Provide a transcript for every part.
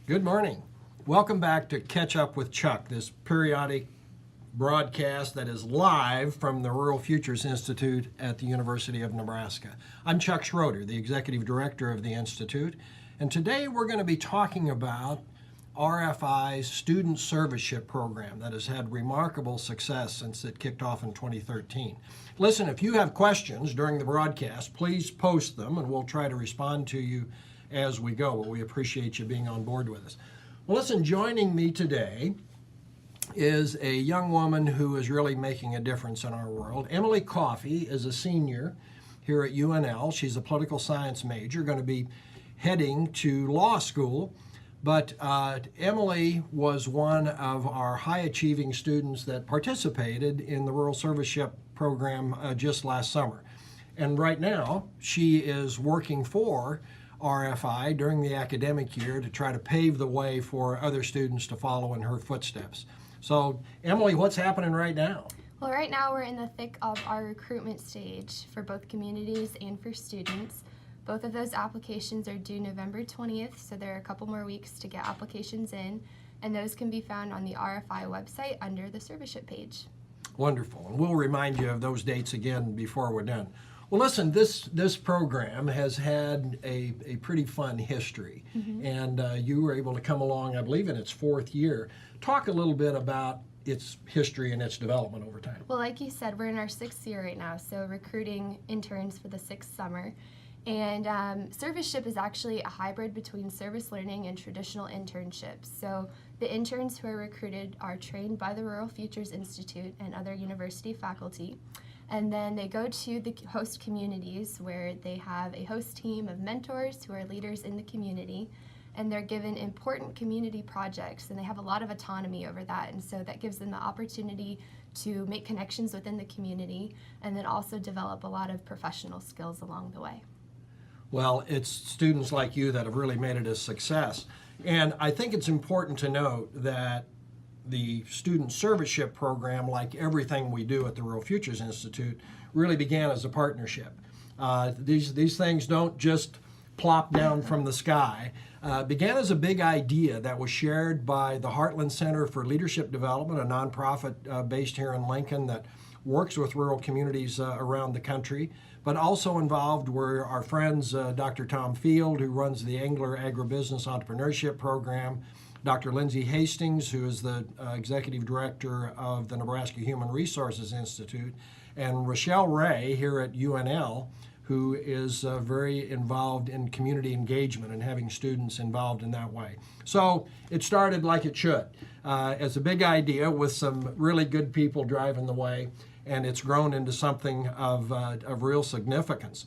Good morning. Welcome back to Catch Up with Chuck, this periodic broadcast that is live from the Rural Futures Institute at the University of Nebraska. I'm Chuck Schroeder, the Executive Director of the Institute, and today we're going to be talking about RFI's Student Serviceship program that has had remarkable success since it kicked off in 2013. Listen, if you have questions during the broadcast, please post them and we'll try to respond to you as we go. We appreciate you being on board with us. Well, listen, joining me today is a young woman who is really making a difference in our world. Emily Coffey is a senior here at UNL. She's a political science major, going to be heading to law school. But Emily was one of our high-achieving students that participated in the Rural Serviceship program just last summer. And right now, she is working for RFI during the academic year to try to pave the way for other students to follow in her footsteps. So, Emily, what's happening right now? Well, right now we're in the thick of our recruitment stage for both communities and for students. Both of those applications are due November 20th, so there are a couple more weeks to get applications in, and those can be found on the RFI website under the serviceship page. Wonderful, and we'll remind you of those dates again before we're done. Well, listen, this program has had a pretty fun history, and you were able to come along, I believe, in its fourth year. Talk a little bit about its history and its development over time. Well, like you said, we're in our sixth year right now, so recruiting interns for the sixth summer. And serviceship is actually a hybrid between service learning and traditional internships. So the interns who are recruited are trained by the Rural Futures Institute and other university faculty. And then they go to the host communities where they have a host team of mentors who are leaders in the community, and they're given important community projects, and they have a lot of autonomy over that, and so that gives them the opportunity to make connections within the community and then also develop a lot of professional skills along the way. Well, it's students like you that have really made it a success. And I think it's important to note that the Student Serviceship program, like everything we do at the Rural Futures Institute, really began as a partnership. These things don't just plop down from the sky. Began as a big idea that was shared by the Heartland Center for Leadership Development, a nonprofit based here in Lincoln that works with rural communities around the country. But also involved were our friends Dr. Tom Field, who runs the Angler Agribusiness Entrepreneurship Program, Dr. Lindsay Hastings, who is the Executive Director of the Nebraska Human Resources Institute, and Rochelle Ray here at UNL, who is very involved in community engagement and having students involved in that way. So it started like it should, as a big idea with some really good people driving the way, and it's grown into something of real significance.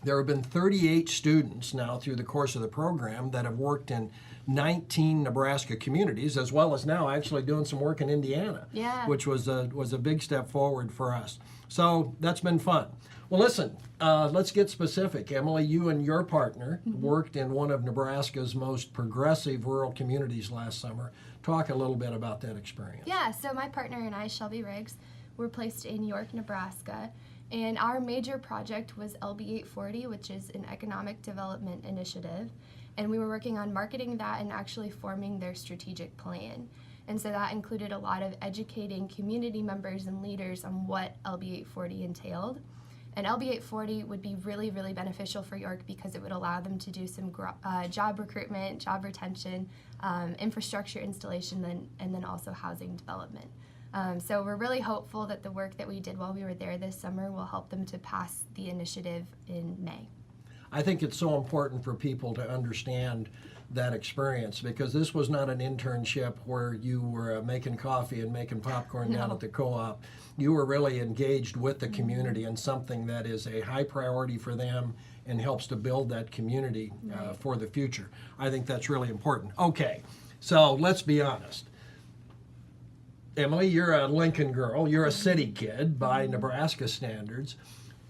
There have been 38 students now through the course of the program that have worked in 19 Nebraska communities, as well as now actually doing some work in Indiana, which was a big step forward for us. So that's been fun. Well, listen, let's get specific. Emily, you and your partner worked in one of Nebraska's most progressive rural communities last summer. Talk a little bit about that experience. Yeah, so my partner and I, Shelby Riggs, were placed in York, Nebraska, and our major project was LB 840, which is an economic development initiative, and we were working on marketing that and actually forming their strategic plan. And so that included a lot of educating community members and leaders on what LB 840 entailed. And LB 840 would be really, really beneficial for York because it would allow them to do some job recruitment, job retention, infrastructure installation, and then also housing development. So we're really hopeful that the work that we did while we were there this summer will help them to pass the initiative in May. I think it's so important for people to understand that experience, because this was not an internship where you were making coffee and making popcorn down at the co-op. You were really engaged with the community in something that is a high priority for them and helps to build that community for the future. I think that's really important. Okay, so let's be honest. Emily, you're a Lincoln girl. You're a city kid by Nebraska standards.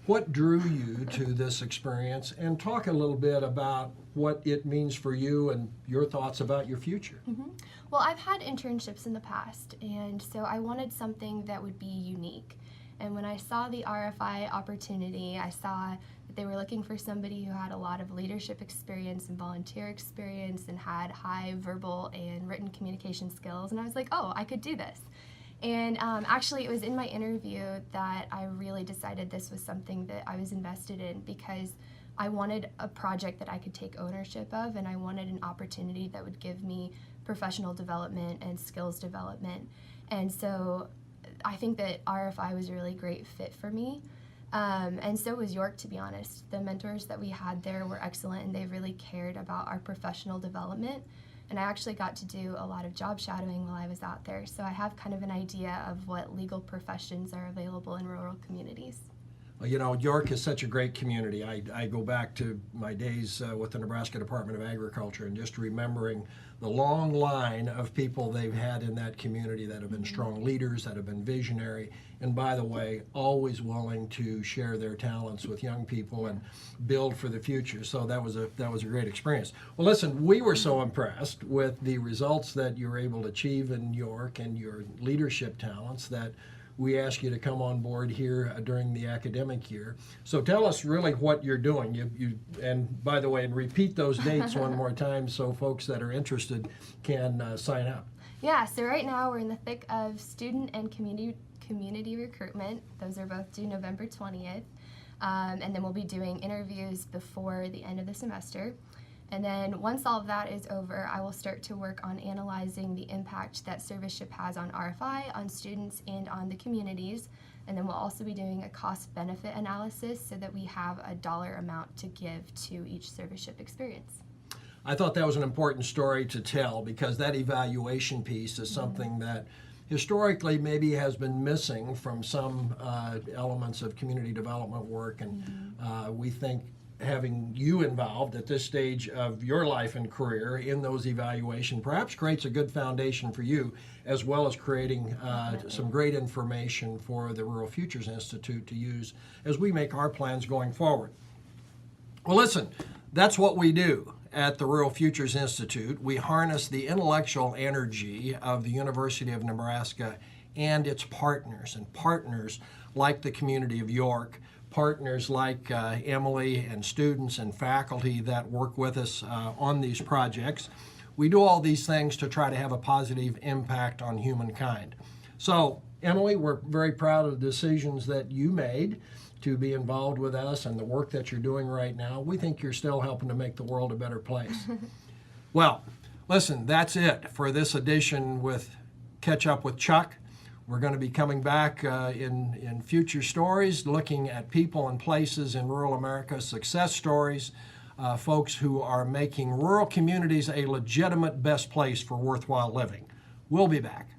What drew you to this experience? And talk a little bit about what it means for you and your thoughts about your future. Well, I've had internships in the past, and so I wanted something that would be unique. And when I saw the RFI opportunity, I saw that they were looking for somebody who had a lot of leadership experience and volunteer experience and had high verbal and written communication skills. And I was like, oh, I could do this. And actually, it was in my interview that I really decided this was something that I was invested in, because I wanted a project that I could take ownership of, and I wanted an opportunity that would give me professional development and skills development. And so I think that RFI was a really great fit for me. And so was York, to be honest. The mentors that we had there were excellent, and they really cared about our professional development. And I actually got to do a lot of job shadowing while I was out there, so I have kind of an idea of what legal professions are available in rural communities. Well, you know, York is such a great community. I go back to my days with the Nebraska Department of Agriculture, and just remembering the long line of people they've had in that community that have been strong leaders, that have been visionary, and by the way, always willing to share their talents with young people and build for the future. So that was a great experience. Well, listen, we were so impressed with the results that you were able to achieve in York and your leadership talents that we asked you to come on board here during the academic year. So tell us really what you're doing. And by the way, and repeat those dates one more time so folks that are interested can sign up. Yeah, so right now we're in the thick of student and community recruitment. Those are both due November 20th. And then we'll be doing interviews before the end of the semester. And then once all of that is over, I will start to work on analyzing the impact that serviceship has on RFI, on students, and on the communities. And then we'll also be doing a cost-benefit analysis so that we have a dollar amount to give to each serviceship experience. I thought that was an important story to tell, because that evaluation piece is something that historically maybe has been missing from some elements of community development work. And we think having you involved at this stage of your life and career in those evaluations perhaps creates a good foundation for you, as well as creating some great information for the Rural Futures Institute to use as we make our plans going forward. Well, listen, that's what we do at the Rural Futures Institute. We harness the intellectual energy of the University of Nebraska and its partners, and partners like the community of York, partners like Emily, and students and faculty that work with us on these projects. We do all these things to try to have a positive impact on humankind. So, Emily, we're very proud of the decisions that you made to be involved with us and the work that you're doing right now. We think you're still helping to make the world a better place. Well, listen, that's it for this edition with Catch Up with Chuck. We're going to be coming back in future stories, looking at people and places in rural America, success stories, folks who are making rural communities a legitimate best place for worthwhile living. We'll be back.